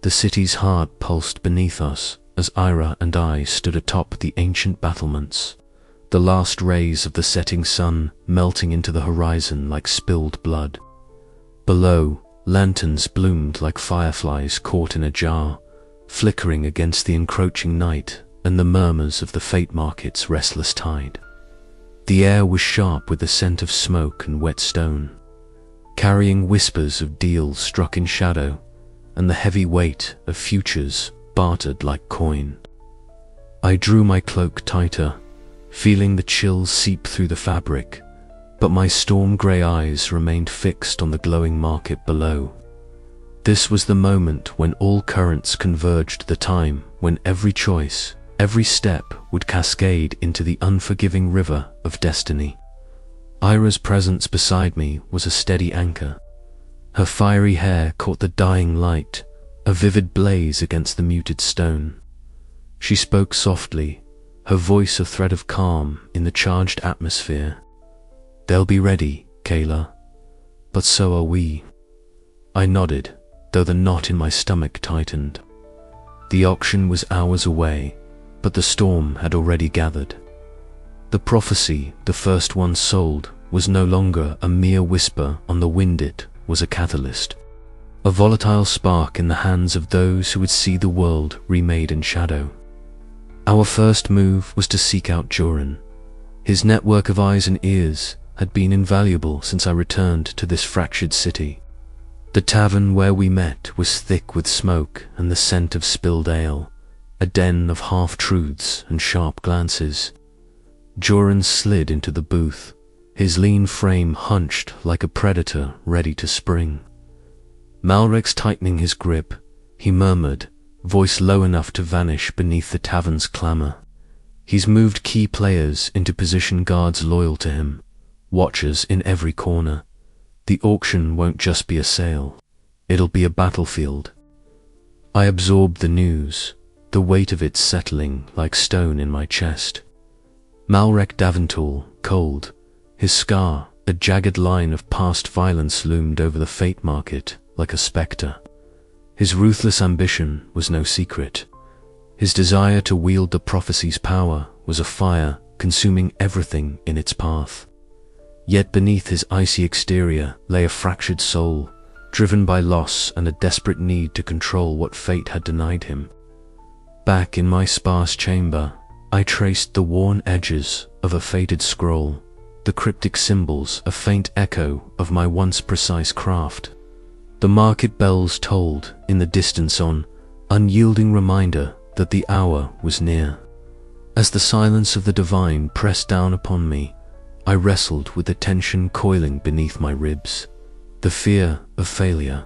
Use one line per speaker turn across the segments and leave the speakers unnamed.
The city's heart pulsed beneath us as Ira and I stood atop the ancient battlements, the last rays of the setting sun melting into the horizon like spilled blood. Below, lanterns bloomed like fireflies caught in a jar, flickering against the encroaching night and the murmurs of the fate market's restless tide. The air was sharp with the scent of smoke and wet stone, carrying whispers of deals struck in shadow and the heavy weight of futures bartered like coin. I drew my cloak tighter, feeling the chill seep through the fabric, but my storm-grey eyes remained fixed on the glowing market below. This was the moment when all currents converged, the time when every choice, every step would cascade into the unforgiving river of destiny. Ira's presence beside me was a steady anchor. Her fiery hair caught the dying light, a vivid blaze against the muted stone. She spoke softly, her voice a thread of calm in the charged atmosphere. "They'll be ready, Kayla, but so are we." I nodded, though the knot in my stomach tightened. The auction was hours away, but the storm had already gathered. The prophecy, the first one sold, was no longer a mere whisper on the wind. It was a catalyst, a volatile spark in the hands of those who would see the world remade in shadow. Our first move was to seek out Joran. His network of eyes and ears had been invaluable since I returned to this fractured city. The tavern where we met was thick with smoke and the scent of spilled ale, a den of half-truths and sharp glances. Joran slid into the booth, his lean frame hunched like a predator ready to spring. Malrex tightening his grip, he murmured, voice low enough to vanish beneath the tavern's clamor. He's moved key players into position, guards loyal to him, watchers in every corner. The auction won't just be a sale, it'll be a battlefield. I absorbed the news, the weight of it settling like stone in my chest. Malrek Daventoul, cold, his scar, a jagged line of past violence, loomed over the fate market like a spectre. His ruthless ambition was no secret. His desire to wield the prophecy's power was a fire consuming everything in its path. Yet beneath his icy exterior lay a fractured soul, driven by loss and a desperate need to control what fate had denied him. Back in my sparse chamber, I traced the worn edges of a faded scroll, the cryptic symbols a faint echo of my once precise craft. The market bells tolled in the distance, on unyielding reminder that the hour was near. As the silence of the divine pressed down upon me, I wrestled with the tension coiling beneath my ribs, the fear of failure,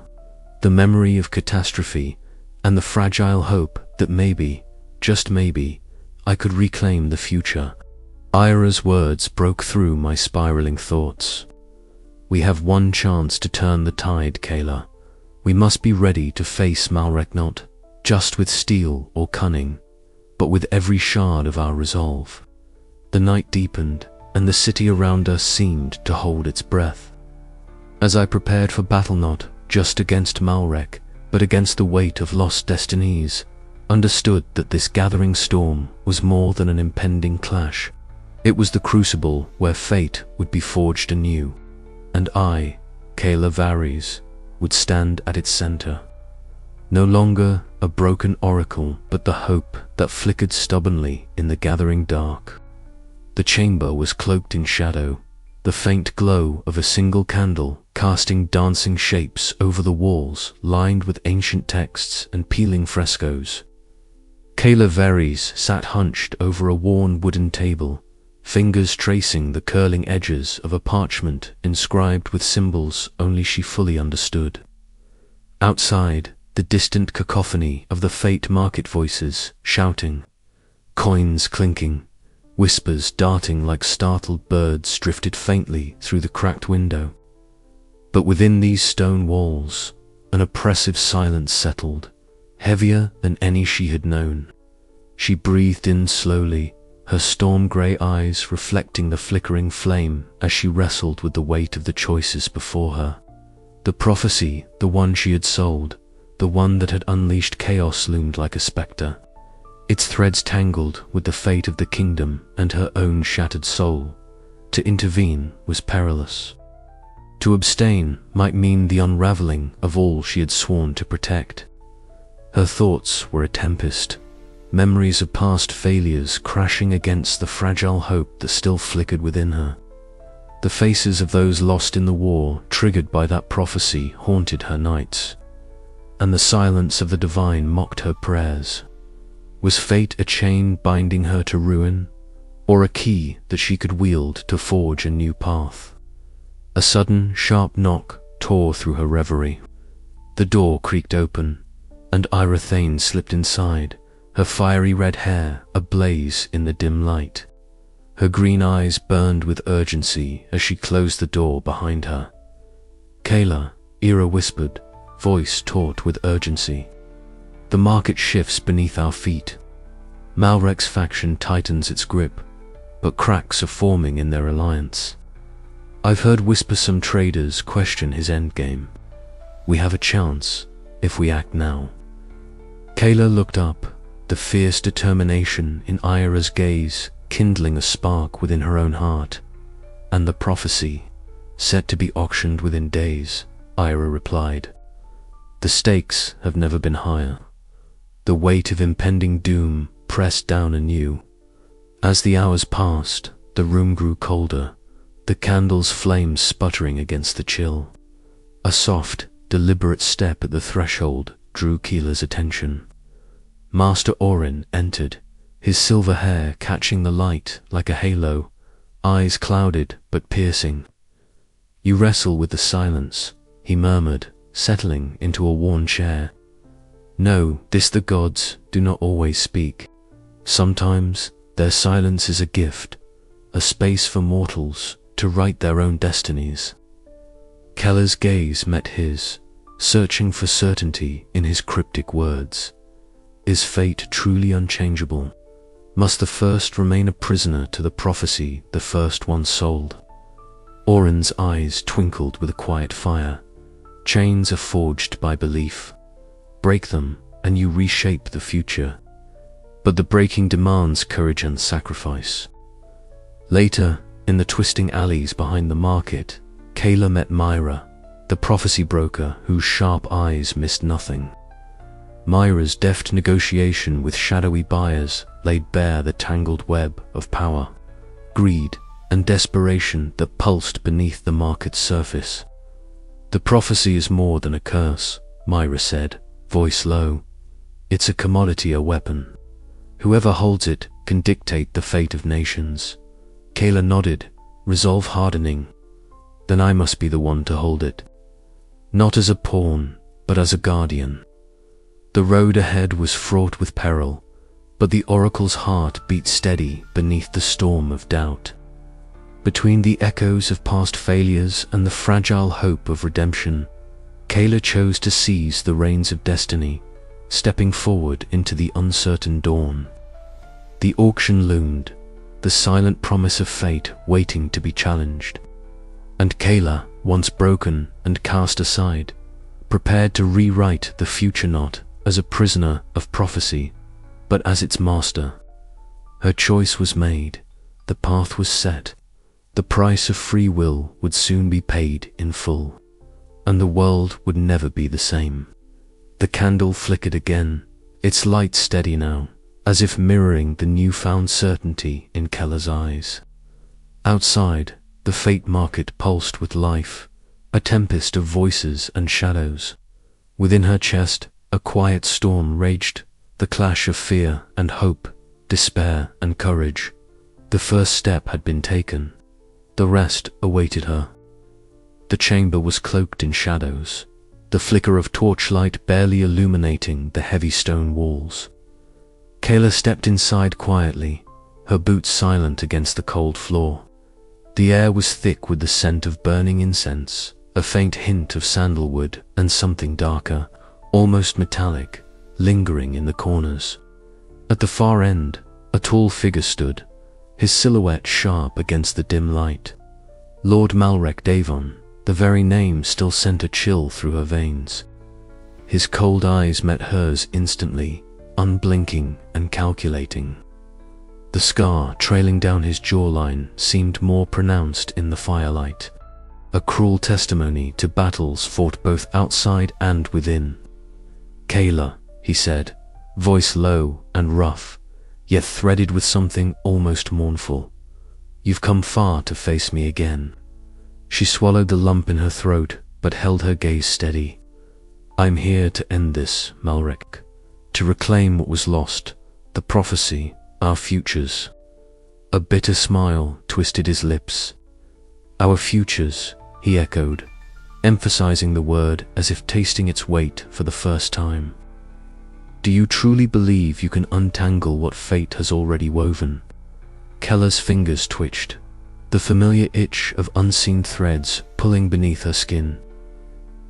the memory of catastrophe, and the fragile hope that maybe, just maybe, I could reclaim the future. Ira's words broke through my spiraling thoughts. "We have one chance to turn the tide, Kayla. We must be ready to face Malrek, not just with steel or cunning, but with every shard of our resolve." The night deepened, and the city around us seemed to hold its breath. As I prepared for battle, not just against Malrek, but against the weight of lost destinies, understood that this gathering storm was more than an impending clash. It was the crucible where fate would be forged anew, and I, Kayla Varys, would stand at its center. No longer a broken oracle, but the hope that flickered stubbornly in the gathering dark. The chamber was cloaked in shadow, the faint glow of a single candle casting dancing shapes over the walls lined with ancient texts and peeling frescoes. Kayla Varys sat hunched over a worn wooden table, fingers tracing the curling edges of a parchment inscribed with symbols only she fully understood. Outside, the distant cacophony of the fate market voices shouting, coins clinking, whispers darting like startled birds drifted faintly through the cracked window. But within these stone walls, an oppressive silence settled, heavier than any she had known. She breathed in slowly, her storm-grey eyes reflecting the flickering flame as she wrestled with the weight of the choices before her. The prophecy, the one she had sold, the one that had unleashed chaos, loomed like a spectre. Its threads tangled with the fate of the kingdom and her own shattered soul. To intervene was perilous. To abstain might mean the unraveling of all she had sworn to protect. Her thoughts were a tempest, memories of past failures crashing against the fragile hope that still flickered within her. The faces of those lost in the war, triggered by that prophecy, haunted her nights, and the silence of the divine mocked her prayers. Was fate a chain binding her to ruin, or a key that she could wield to forge a new path? A sudden, sharp knock tore through her reverie. The door creaked open, and Ira Thane slipped inside, her fiery red hair ablaze in the dim light. Her green eyes burned with urgency as she closed the door behind her. "Kayla," Ira whispered, voice taut with urgency. "The market shifts beneath our feet. Malrek's faction tightens its grip, but cracks are forming in their alliance. I've heard whispersome traders question his endgame. We have a chance, if we act now." Kayla looked up, the fierce determination in Ira's gaze kindling a spark within her own heart. "And the prophecy, set to be auctioned within days," Ira replied. "The stakes have never been higher." The weight of impending doom pressed down anew. As the hours passed, the room grew colder, the candle's flames sputtering against the chill. A soft, deliberate step at the threshold drew Keela's attention. Master Orin entered, his silver hair catching the light like a halo, eyes clouded but piercing. "You wrestle with the silence," he murmured, settling into a worn chair. "Know this: the gods do not always speak. Sometimes their silence is a gift, a space for mortals to write their own destinies." Keller's gaze met his, searching for certainty in his cryptic words. Is fate truly unchangeable? Must the first remain a prisoner to the prophecy the first one sold? Orin's eyes twinkled with a quiet fire. Chains are forged by belief. Break them, and you reshape the future. But the breaking demands courage and sacrifice. Later, in the twisting alleys behind the market, Kayla met Myra, the prophecy broker whose sharp eyes missed nothing. Myra's deft negotiation with shadowy buyers laid bare the tangled web of power, greed, and desperation that pulsed beneath the market's surface. "The prophecy is more than a curse," Myra said, voice low. "It's a commodity, a weapon. Whoever holds it can dictate the fate of nations." Kayla nodded, resolve hardening. "Then I must be the one to hold it. Not as a pawn, but as a guardian." The road ahead was fraught with peril, but the oracle's heart beat steady beneath the storm of doubt. Between the echoes of past failures and the fragile hope of redemption, Kayla chose to seize the reins of destiny, stepping forward into the uncertain dawn. The auction loomed, the silent promise of fate waiting to be challenged. And Kayla, once broken and cast aside, prepared to rewrite the future not as a prisoner of prophecy, but as its master. Her choice was made, the path was set, the price of free will would soon be paid in full, and the world would never be the same. The candle flickered again, its light steady now, as if mirroring the newfound certainty in Keller's eyes. Outside, the fate market pulsed with life, a tempest of voices and shadows. Within her chest, a quiet storm raged, the clash of fear and hope, despair and courage. The first step had been taken. The rest awaited her. The chamber was cloaked in shadows, the flicker of torchlight barely illuminating the heavy stone walls. Kayla stepped inside quietly, her boots silent against the cold floor. The air was thick with the scent of burning incense, a faint hint of sandalwood and something darker, almost metallic, lingering in the corners. At the far end, a tall figure stood, his silhouette sharp against the dim light. Lord Malrek Davon, the very name still sent a chill through her veins. His cold eyes met hers instantly, unblinking and calculating. The scar trailing down his jawline seemed more pronounced in the firelight, a cruel testimony to battles fought both outside and within. "Kayla," he said, voice low and rough, yet threaded with something almost mournful. "You've come far to face me again." She swallowed the lump in her throat, but held her gaze steady. "I'm here to end this, Malrek, to reclaim what was lost, the prophecy, our futures." A bitter smile twisted his lips. "Our futures," he echoed, emphasizing the word as if tasting its weight for the first time. "Do you truly believe you can untangle what fate has already woven?" Keller's fingers twitched, the familiar itch of unseen threads pulling beneath her skin.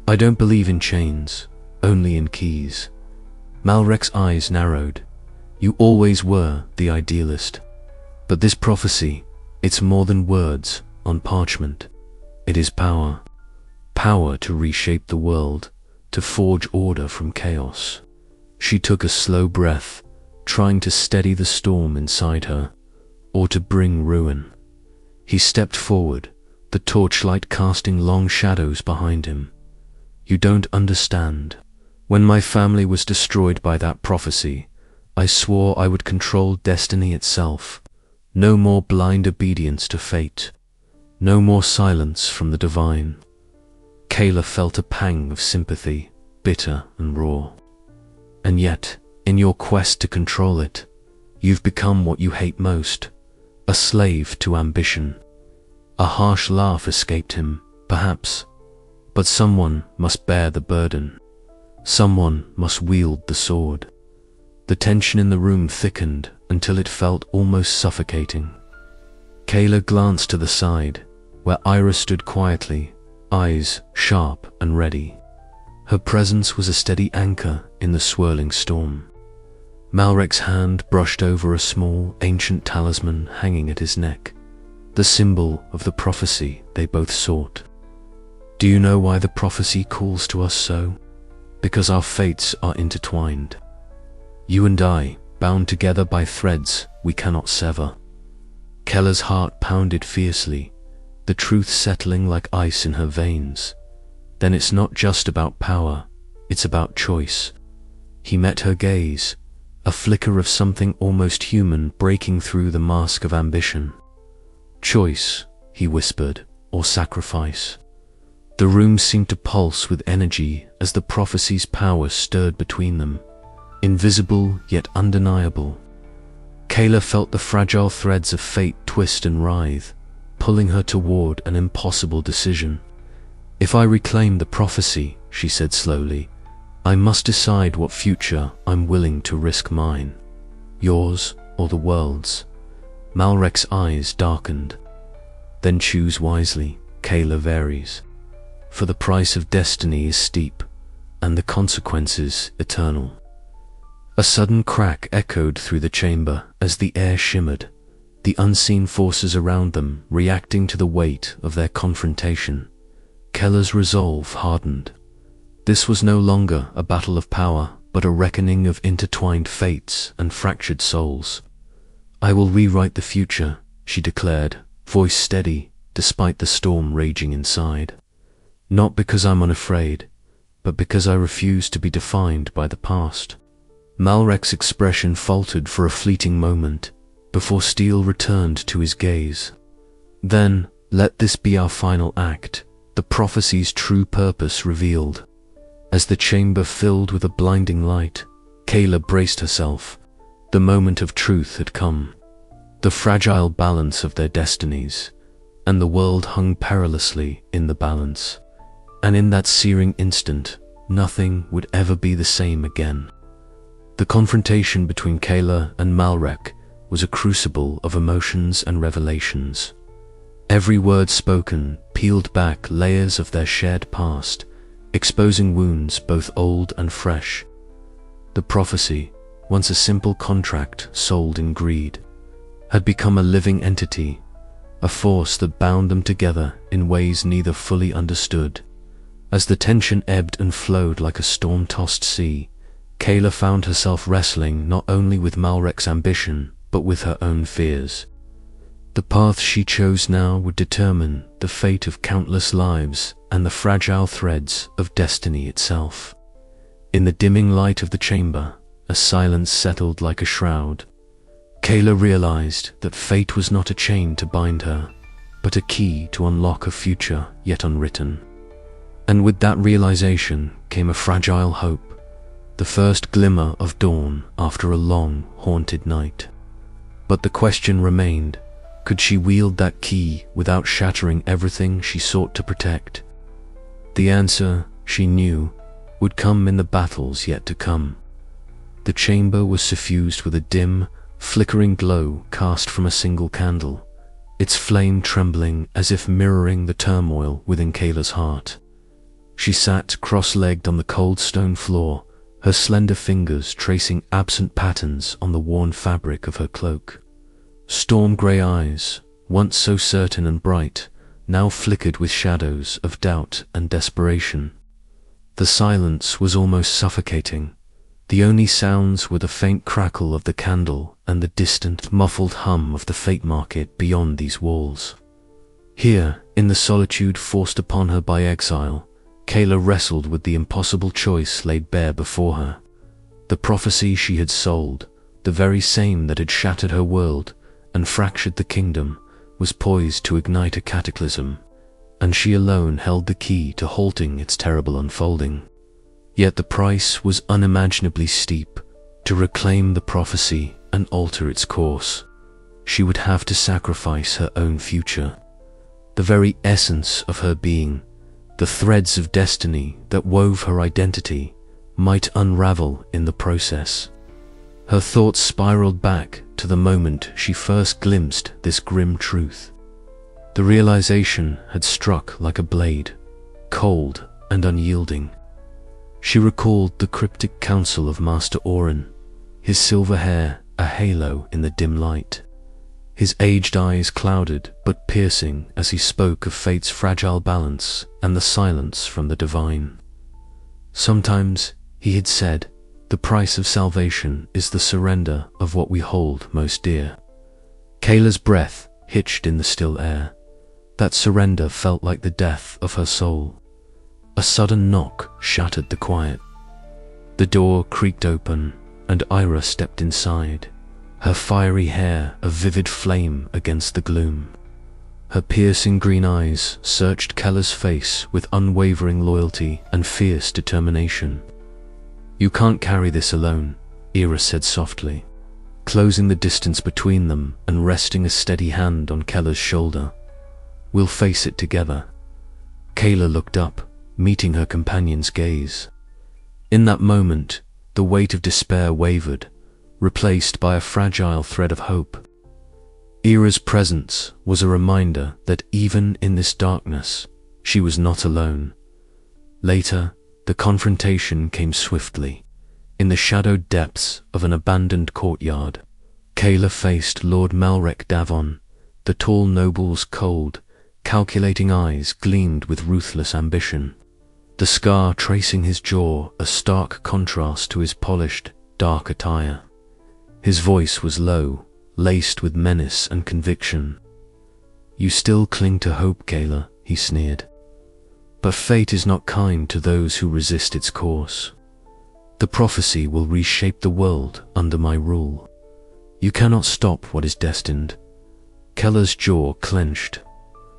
"I don't believe in chains, only in keys." Malrek's eyes narrowed. "You always were the idealist. But this prophecy, it's more than words on parchment. It is power. Power to reshape the world, to forge order from chaos." She took a slow breath, trying to steady the storm inside her, or to bring ruin. He stepped forward, the torchlight casting long shadows behind him. "You don't understand. When my family was destroyed by that prophecy, I swore I would control destiny itself. No more blind obedience to fate. No more silence from the divine." Kayla felt a pang of sympathy, bitter and raw. "And yet, in your quest to control it, you've become what you hate most, a slave to ambition." A harsh laugh escaped him, perhaps, but someone must bear the burden. Someone must wield the sword. The tension in the room thickened until it felt almost suffocating. Kayla glanced to the side, where Ira stood quietly, eyes sharp and ready. Her presence was a steady anchor in the swirling storm. Malrek's hand brushed over a small, ancient talisman hanging at his neck, the symbol of the prophecy they both sought. "Do you know why the prophecy calls to us so? Because our fates are intertwined. You and I, bound together by threads we cannot sever." Keller's heart pounded fiercely, the truth settling like ice in her veins. "Then it's not just about power, it's about choice." He met her gaze, a flicker of something almost human breaking through the mask of ambition. "Choice," he whispered, "or sacrifice." The room seemed to pulse with energy as the prophecy's power stirred between them, invisible yet undeniable. Kayla felt the fragile threads of fate twist and writhe, pulling her toward an impossible decision. "If I reclaim the prophecy," she said slowly, "I must decide what future I'm willing to risk mine. Yours or the world's." Malrek's eyes darkened. "Then choose wisely," Kayla varies. "For the price of destiny is steep, and the consequences eternal." A sudden crack echoed through the chamber as the air shimmered, the unseen forces around them reacting to the weight of their confrontation. Keller's resolve hardened. This was no longer a battle of power, but a reckoning of intertwined fates and fractured souls. "I will rewrite the future," she declared, voice steady despite the storm raging inside. "Not because I'm unafraid, but because I refuse to be defined by the past." Malrek's expression faltered for a fleeting moment, before steel returned to his gaze. "Then, let this be our final act," the prophecy's true purpose revealed. As the chamber filled with a blinding light, Kayla braced herself. The moment of truth had come. The fragile balance of their destinies, and the world hung perilously in the balance. And in that searing instant, nothing would ever be the same again. The confrontation between Kayla and Malrek was a crucible of emotions and revelations. Every word spoken peeled back layers of their shared past, exposing wounds both old and fresh. The prophecy, once a simple contract sold in greed, had become a living entity, a force that bound them together in ways neither fully understood. As the tension ebbed and flowed like a storm-tossed sea, Kayla found herself wrestling not only with Malrek's ambition, but with her own fears. The path she chose now would determine the fate of countless lives and the fragile threads of destiny itself. In the dimming light of the chamber, a silence settled like a shroud. Kayla realized that fate was not a chain to bind her, but a key to unlock a future yet unwritten. And with that realization came a fragile hope, the first glimmer of dawn after a long, haunted night. But the question remained, could she wield that key without shattering everything she sought to protect? The answer, she knew, would come in the battles yet to come. The chamber was suffused with a dim, flickering glow cast from a single candle, its flame trembling as if mirroring the turmoil within Kayla's heart. She sat cross-legged on the cold stone floor, her slender fingers tracing absent patterns on the worn fabric of her cloak. Storm-grey eyes, once so certain and bright, now flickered with shadows of doubt and desperation. The silence was almost suffocating. The only sounds were the faint crackle of the candle and the distant, muffled hum of the fate market beyond these walls. Here, in the solitude forced upon her by exile, Kayla wrestled with the impossible choice laid bare before her. The prophecy she had sold, the very same that had shattered her world and fractured the kingdom, was poised to ignite a cataclysm, and she alone held the key to halting its terrible unfolding. Yet the price was unimaginably steep. To reclaim the prophecy and alter its course, she would have to sacrifice her own future. The very essence of her being, the threads of destiny that wove her identity, might unravel in the process. Her thoughts spiraled back to the moment she first glimpsed this grim truth. The realization had struck like a blade, cold and unyielding. She recalled the cryptic counsel of Master Orin, his silver hair a halo in the dim light, his aged eyes clouded but piercing as he spoke of fate's fragile balance and the silence from the divine. Sometimes, he had said, the price of salvation is the surrender of what we hold most dear. Kayla's breath hitched in the still air. That surrender felt like the death of her soul. A sudden knock shattered the quiet. The door creaked open, and Ira stepped inside, her fiery hair a vivid flame against the gloom. Her piercing green eyes searched Keller's face with unwavering loyalty and fierce determination. "You can't carry this alone," Ira said softly, closing the distance between them and resting a steady hand on Keller's shoulder. "We'll face it together." Kayla looked up, meeting her companion's gaze. In that moment, the weight of despair wavered, replaced by a fragile thread of hope. Ira's presence was a reminder that even in this darkness, she was not alone. Later, the confrontation came swiftly. In the shadowed depths of an abandoned courtyard, Kayla faced Lord Malrek Davon. The tall noble's cold, calculating eyes gleamed with ruthless ambition, the scar tracing his jaw a stark contrast to his polished, dark attire. His voice was low, laced with menace and conviction. "You still cling to hope, Kayla," he sneered. "But fate is not kind to those who resist its course. The prophecy will reshape the world under my rule. You cannot stop what is destined." Keller's jaw clenched.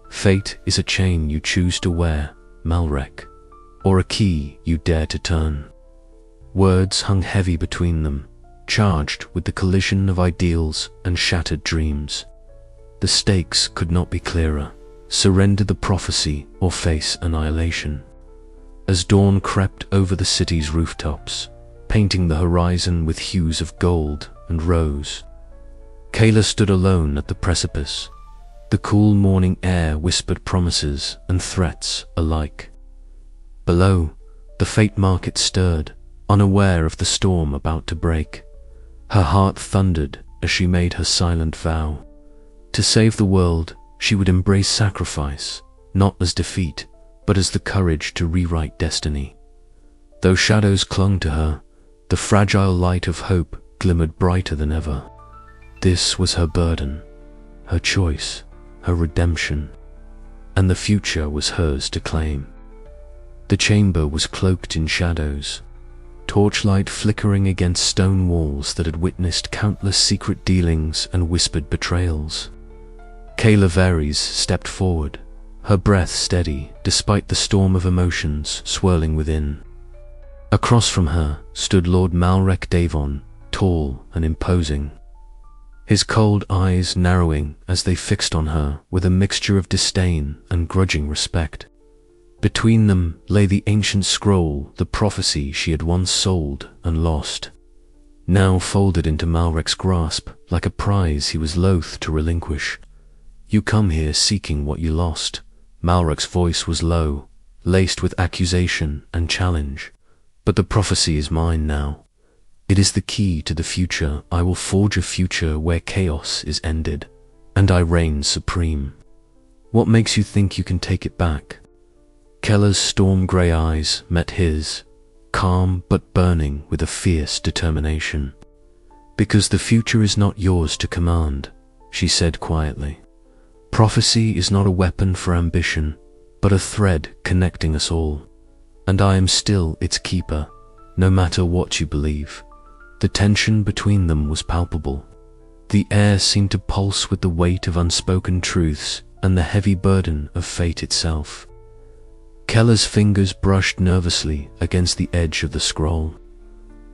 "Fate is a chain you choose to wear, Malrek, or a key you dare to turn." Words hung heavy between them, charged with the collision of ideals and shattered dreams. The stakes could not be clearer. Surrender the prophecy or face annihilation. As dawn crept over the city's rooftops, painting the horizon with hues of gold and rose, Kayla stood alone at the precipice. The cool morning air whispered promises and threats alike. Below, the fate market stirred, unaware of the storm about to break. Her heart thundered as she made her silent vow. To save the world, she would embrace sacrifice, not as defeat, but as the courage to rewrite destiny. Though shadows clung to her, the fragile light of hope glimmered brighter than ever. This was her burden, her choice, her redemption, and the future was hers to claim. The chamber was cloaked in shadows, torchlight flickering against stone walls that had witnessed countless secret dealings and whispered betrayals. Kayla Varys stepped forward, her breath steady despite the storm of emotions swirling within. Across from her stood Lord Malrek Davon, tall and imposing, his cold eyes narrowing as they fixed on her with a mixture of disdain and grudging respect. Between them lay the ancient scroll, the prophecy she had once sold and lost, now folded into Malrek's grasp like a prize he was loath to relinquish. "You come here seeking what you lost." Malrek's voice was low, laced with accusation and challenge. "But the prophecy is mine now. It is the key to the future. I will forge a future where chaos is ended, and I reign supreme. What makes you think you can take it back?" Keller's storm-grey eyes met his, calm but burning with a fierce determination. "Because the future is not yours to command," she said quietly. "Prophecy is not a weapon for ambition, but a thread connecting us all. And I am still its keeper, no matter what you believe." The tension between them was palpable. The air seemed to pulse with the weight of unspoken truths and the heavy burden of fate itself. Keller's fingers brushed nervously against the edge of the scroll.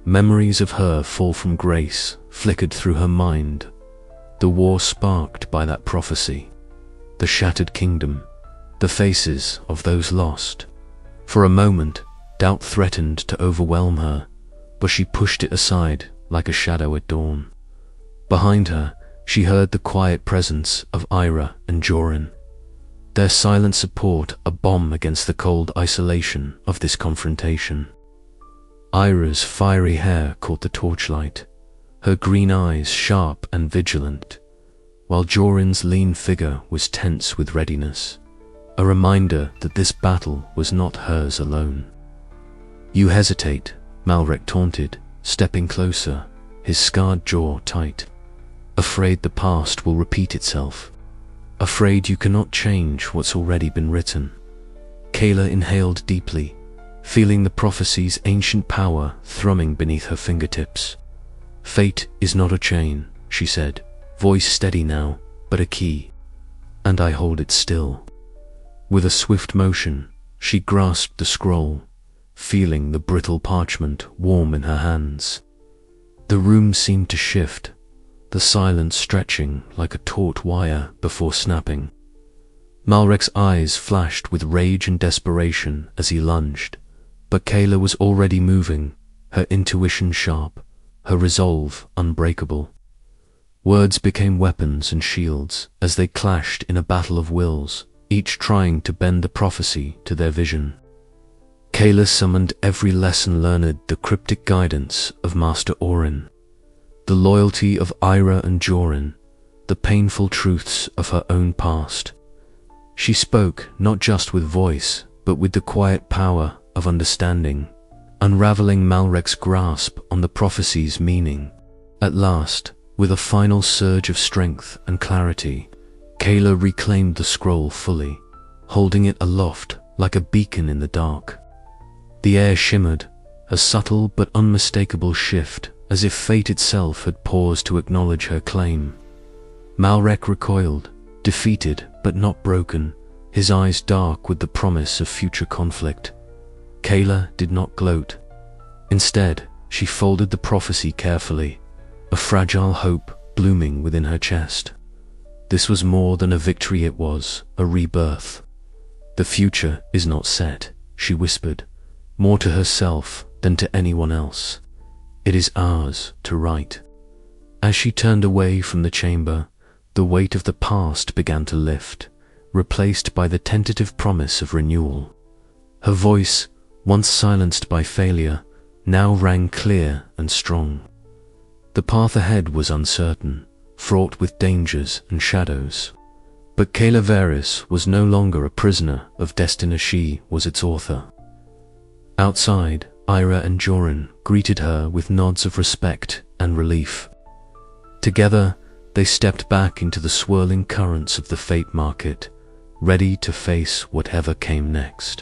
Memories of her fall from grace flickered through her mind. The war sparked by that prophecy, the shattered kingdom, the faces of those lost. For a moment, doubt threatened to overwhelm her, but she pushed it aside like a shadow at dawn. Behind her, she heard the quiet presence of Ira and Jorin, their silent support a bomb against the cold isolation of this confrontation. Ira's fiery hair caught the torchlight, her green eyes sharp and vigilant, while Jorin's lean figure was tense with readiness, a reminder that this battle was not hers alone. "You hesitate," Malrek taunted, stepping closer, his scarred jaw tight. "Afraid the past will repeat itself. Afraid you cannot change what's already been written." Kayla inhaled deeply, feeling the prophecy's ancient power thrumming beneath her fingertips. "Fate is not a chain," she said, voice steady now, but a key. "And I hold it still." With a swift motion, she grasped the scroll, feeling the brittle parchment warm in her hands. The room seemed to shift, the silence stretching like a taut wire before snapping. Malrek's eyes flashed with rage and desperation as he lunged, but Kayla was already moving, her intuition sharp, her resolve unbreakable. Words became weapons and shields as they clashed in a battle of wills, each trying to bend the prophecy to their vision. Kayla summoned every lesson learned, the cryptic guidance of Master Orin, the loyalty of Ira and Jorin, the painful truths of her own past. She spoke not just with voice, but with the quiet power of understanding, unraveling Malrek's grasp on the prophecy's meaning. At last, with a final surge of strength and clarity, Kayla reclaimed the scroll fully, holding it aloft like a beacon in the dark. The air shimmered, a subtle but unmistakable shift, as if fate itself had paused to acknowledge her claim. Malrek recoiled, defeated but not broken, his eyes dark with the promise of future conflict. Kayla did not gloat. Instead, she folded the prophecy carefully, a fragile hope blooming within her chest. This was more than a victory, it was a rebirth. "The future is not set," she whispered, more to herself than to anyone else. "It is ours to write." As she turned away from the chamber, the weight of the past began to lift, replaced by the tentative promise of renewal. Her voice, once silenced by failure, now rang clear and strong. The path ahead was uncertain, fraught with dangers and shadows. But Calaveras was no longer a prisoner of destiny, she was its author. Outside, Ira and Joran greeted her with nods of respect and relief. Together, they stepped back into the swirling currents of the fate market, ready to face whatever came next.